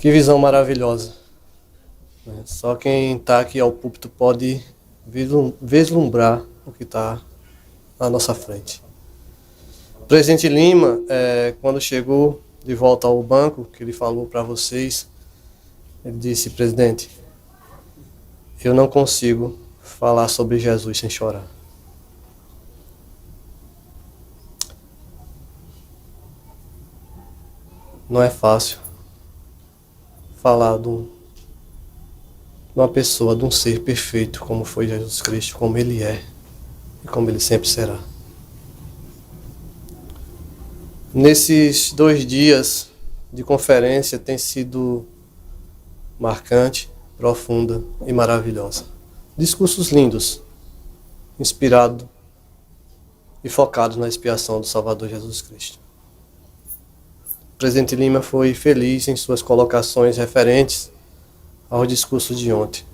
Que visão maravilhosa, né? Só quem está aqui ao púlpito pode vislumbrar o que está à nossa frente. O presidente Lima, quando chegou de volta ao banco, que ele falou para vocês, ele disse: presidente, eu não consigo falar sobre Jesus sem chorar. Não é fácil falar de uma pessoa, de um ser perfeito como foi Jesus Cristo, como Ele é e como Ele sempre será. Nesses 2 dias de conferência tem sido marcante, profunda e maravilhosa. Discursos lindos, inspirados e focados na expiação do Salvador Jesus Cristo. O presidente Lima foi feliz em suas colocações referentes ao discurso de ontem.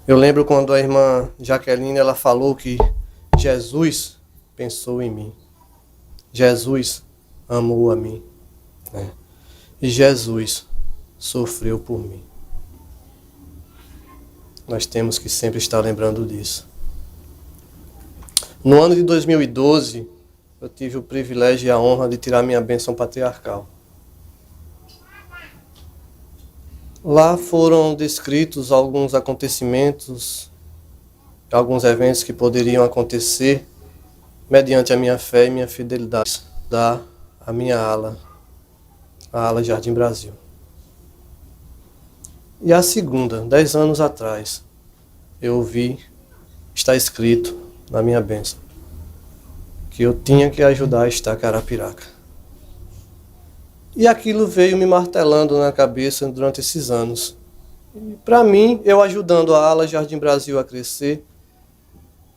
Eu lembro quando a irmã Jaqueline ela falou que Jesus pensou em mim. Jesus amou a mim. Né? E Jesus sofreu por mim. Nós temos que sempre estar lembrando disso. No ano de 2012, eu tive o privilégio e a honra de tirar minha bênção patriarcal. Lá foram descritos alguns acontecimentos, alguns eventos que poderiam acontecer mediante a minha fé e minha fidelidade à minha ala, a ala Jardim Brasil. E a segunda, 10 anos atrás, eu ouvi, está escrito na minha bênção, que eu tinha que ajudar a estaca Arapiraca. E aquilo veio me martelando na cabeça durante esses anos. E para mim, eu ajudando a ala Jardim Brasil a crescer,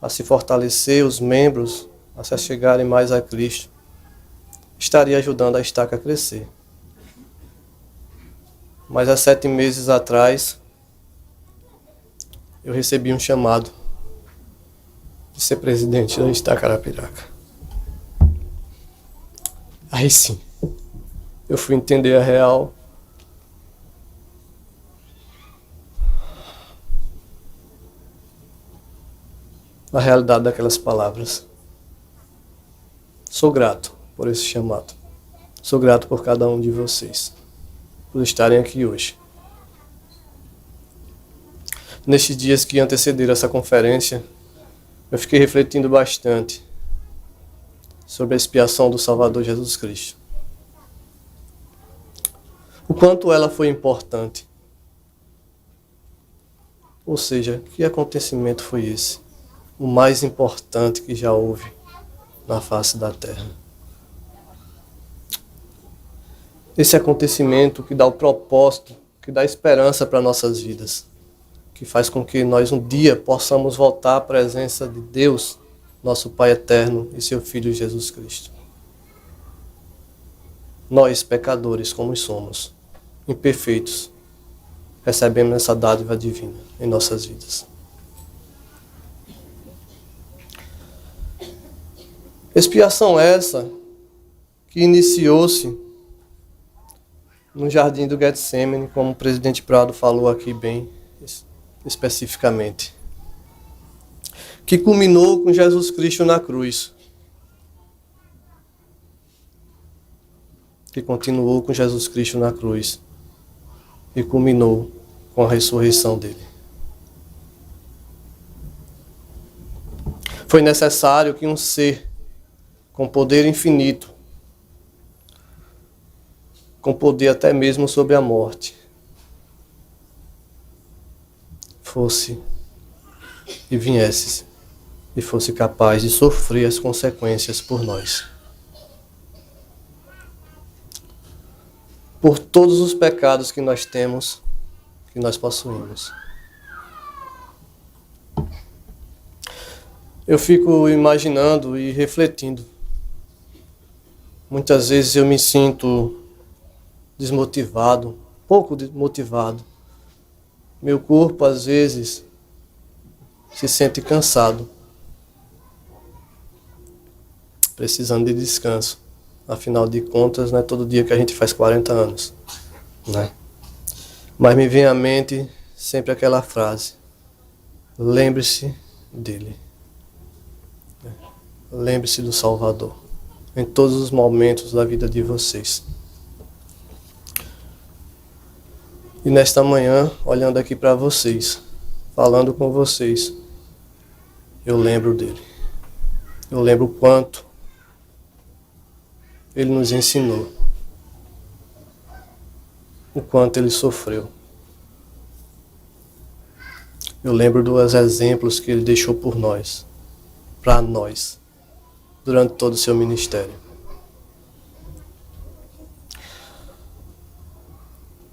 a se fortalecer, os membros a se chegarem mais a Cristo, estaria ajudando a estaca a crescer. Mas há 7 meses atrás, eu recebi um chamado de ser presidente da estaca Arapiraca. Aí sim, eu fui entender a realidade daquelas palavras. Sou grato por esse chamado. Sou grato por cada um de vocês, por estarem aqui hoje. Nestes dias que antecederam essa conferência, eu fiquei refletindo bastante sobre a expiação do Salvador Jesus Cristo. O quanto ela foi importante. Ou seja, que acontecimento foi esse? O mais importante que já houve na face da terra. Esse acontecimento que dá o propósito, que dá esperança para nossas vidas, que faz com que nós um dia possamos voltar à presença de Deus, nosso Pai eterno e seu Filho Jesus Cristo. Nós, pecadores como somos, imperfeitos, recebemos essa dádiva divina em nossas vidas. Expiação essa que iniciou-se no jardim do Getsêmani, como o presidente Prado falou aqui bem especificamente, que culminou com Jesus Cristo na cruz, que continuou com Jesus Cristo na cruz e culminou com a ressurreição dele. Foi necessário que um ser com poder infinito, com poder até mesmo sobre a morte, fosse e viesse e fosse capaz de sofrer as consequências por nós. Por todos os pecados que nós temos, que nós possuímos. Eu fico imaginando e refletindo. Muitas vezes eu me sinto desmotivado, pouco motivado. Meu corpo, às vezes, se sente cansado, precisando de descanso. Afinal de contas, não é todo dia que a gente faz 40 anos. né? Mas me vem à mente sempre aquela frase: lembre-se dele. Lembre-se do Salvador em todos os momentos da vida de vocês. E nesta manhã, olhando aqui para vocês, falando com vocês, eu lembro dele. Eu lembro o quanto ele nos ensinou, o quanto ele sofreu. Eu lembro dos exemplos que ele deixou por nós, para nós, durante todo o seu ministério.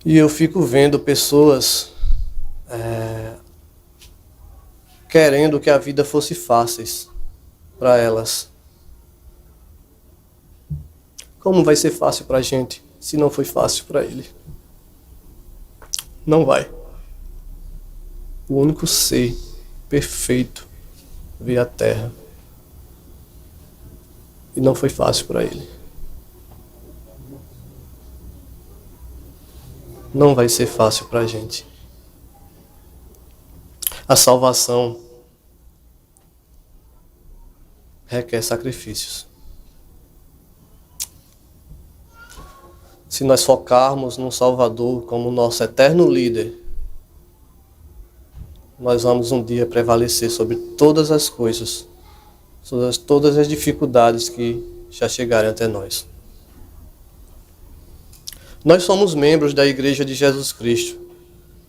E eu fico vendo pessoas querendo que a vida fosse fácil para elas. Como vai ser fácil para a gente se não foi fácil para ele? Não vai. O único ser perfeito veio à Terra e não foi fácil para ele. Não vai ser fácil para a gente. A salvação requer sacrifícios. Se nós focarmos no Salvador como nosso eterno líder, nós vamos um dia prevalecer sobre todas as coisas, sobre todas as dificuldades que já chegarem até nós. Nós somos membros da Igreja de Jesus Cristo.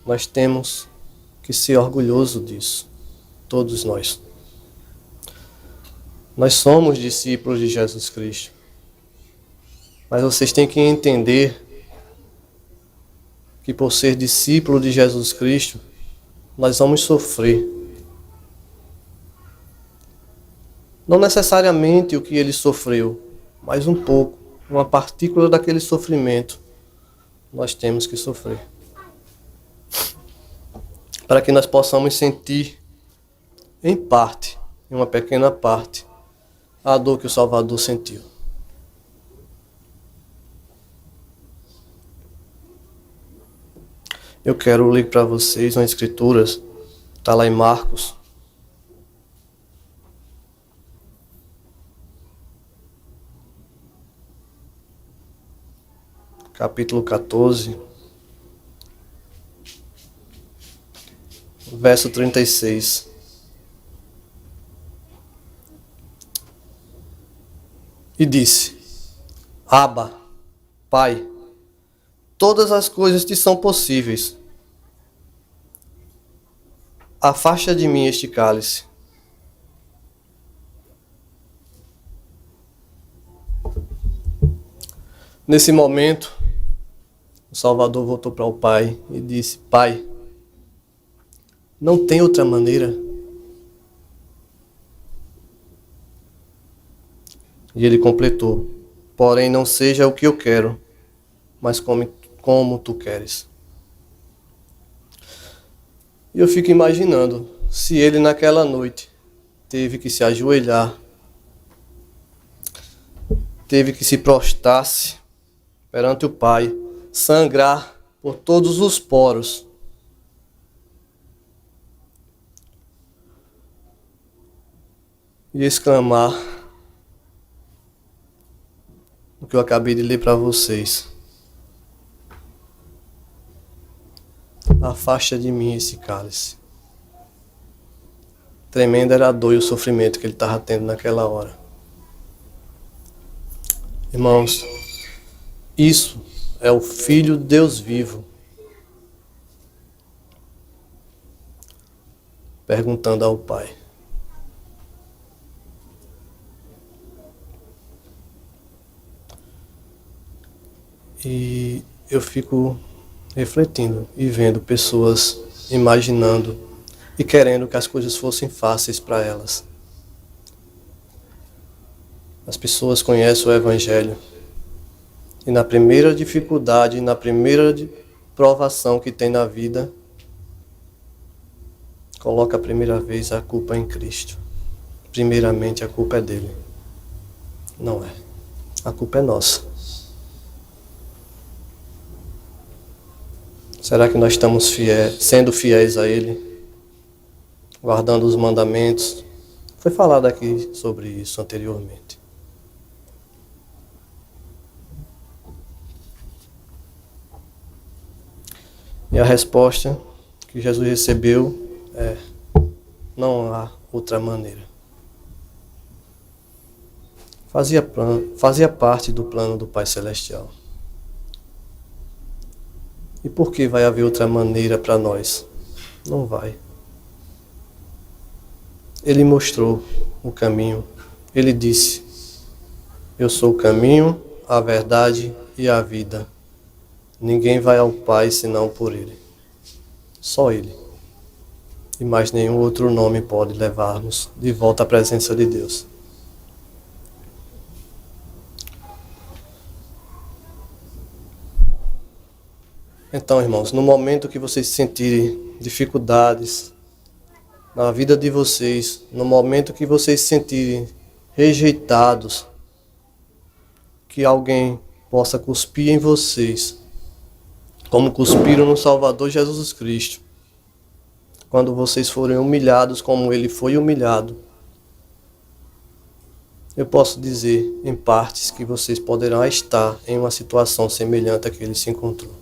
Nós temos que ser orgulhosos disso, todos nós. Nós somos discípulos de Jesus Cristo. Mas vocês têm que entender que por ser discípulo de Jesus Cristo, nós vamos sofrer. Não necessariamente o que ele sofreu, mas um pouco, uma partícula daquele sofrimento, nós temos que sofrer. Para que nós possamos sentir, em parte, em uma pequena parte, a dor que o Salvador sentiu. Eu quero ler para vocês uma escritura, está lá em Marcos. Capítulo 14, verso 36. E disse: Abba, Pai, todas as coisas te são possíveis. Afasta de mim este cálice. Nesse momento, o Salvador voltou para o Pai e disse: Pai, não tem outra maneira. E ele completou: porém não seja o que eu quero, mas como tu queres. E eu fico imaginando, se ele naquela noite teve que se ajoelhar, teve que se prostrar-se perante o Pai, sangrar por todos os poros, e exclamar o que eu acabei de ler para vocês: afasta de mim esse cálice. Tremenda era a dor e o sofrimento que ele estava tendo naquela hora. Irmãos, isso é o Filho de Deus vivo perguntando ao Pai. E eu fico refletindo e vendo pessoas imaginando e querendo que as coisas fossem fáceis para elas. As pessoas conhecem o Evangelho e na primeira dificuldade, na primeira provação que tem na vida, coloca a primeira vez a culpa em Cristo. Primeiramente a culpa é dele. Não é. A culpa é nossa. Será que nós estamos sendo fiéis a Ele, guardando os mandamentos? Foi falado aqui sobre isso anteriormente. E a resposta que Jesus recebeu é: não há outra maneira. Fazia parte do plano do Pai Celestial. E por que vai haver outra maneira para nós? Não vai. Ele mostrou o caminho. Ele disse: eu sou o caminho, a verdade e a vida. Ninguém vai ao Pai senão por Ele. Só Ele. E mais nenhum outro nome pode levar-nos de volta à presença de Deus. Então, irmãos, no momento que vocês sentirem dificuldades na vida de vocês, no momento que vocês se sentirem rejeitados, que alguém possa cuspir em vocês, como cuspiram no Salvador Jesus Cristo, quando vocês forem humilhados como Ele foi humilhado, eu posso dizer, em partes, que vocês poderão estar em uma situação semelhante à que Ele se encontrou.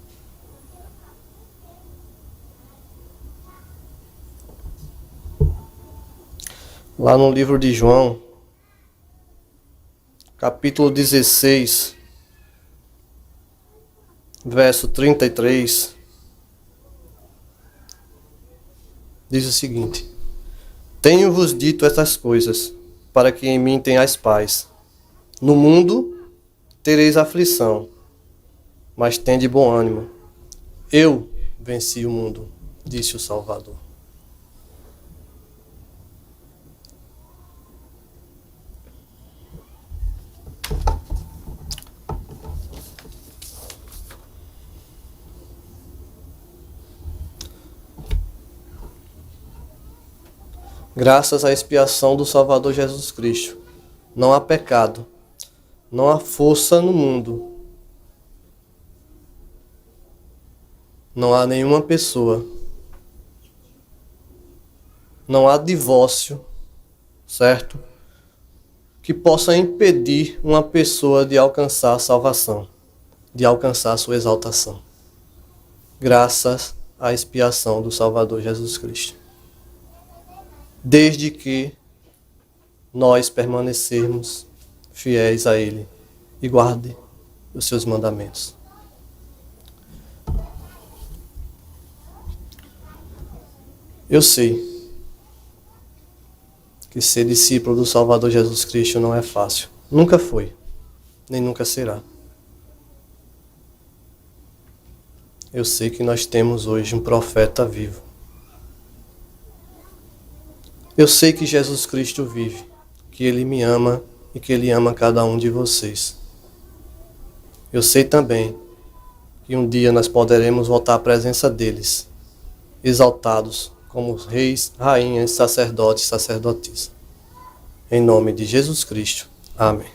Lá no livro de João, capítulo 16, verso 33, diz o seguinte: tenho-vos dito estas coisas, para que em mim tenhais paz. No mundo tereis aflição, mas tende bom ânimo. Eu venci o mundo, disse o Salvador. Graças à expiação do Salvador Jesus Cristo, não há pecado, não há força no mundo, não há nenhuma pessoa, não há divórcio, certo? Que possa impedir uma pessoa de alcançar a salvação, de alcançar a sua exaltação. Graças à expiação do Salvador Jesus Cristo. Desde que nós permanecermos fiéis a Ele e guarde os seus mandamentos. Eu sei que ser discípulo do Salvador Jesus Cristo não é fácil. Nunca foi, nem nunca será. Eu sei que nós temos hoje um profeta vivo. Eu sei que Jesus Cristo vive, que Ele me ama e que Ele ama cada um de vocês. Eu sei também que um dia nós poderemos voltar à presença deles, exaltados como reis, rainhas, sacerdotes, sacerdotisas. Em nome de Jesus Cristo. Amém.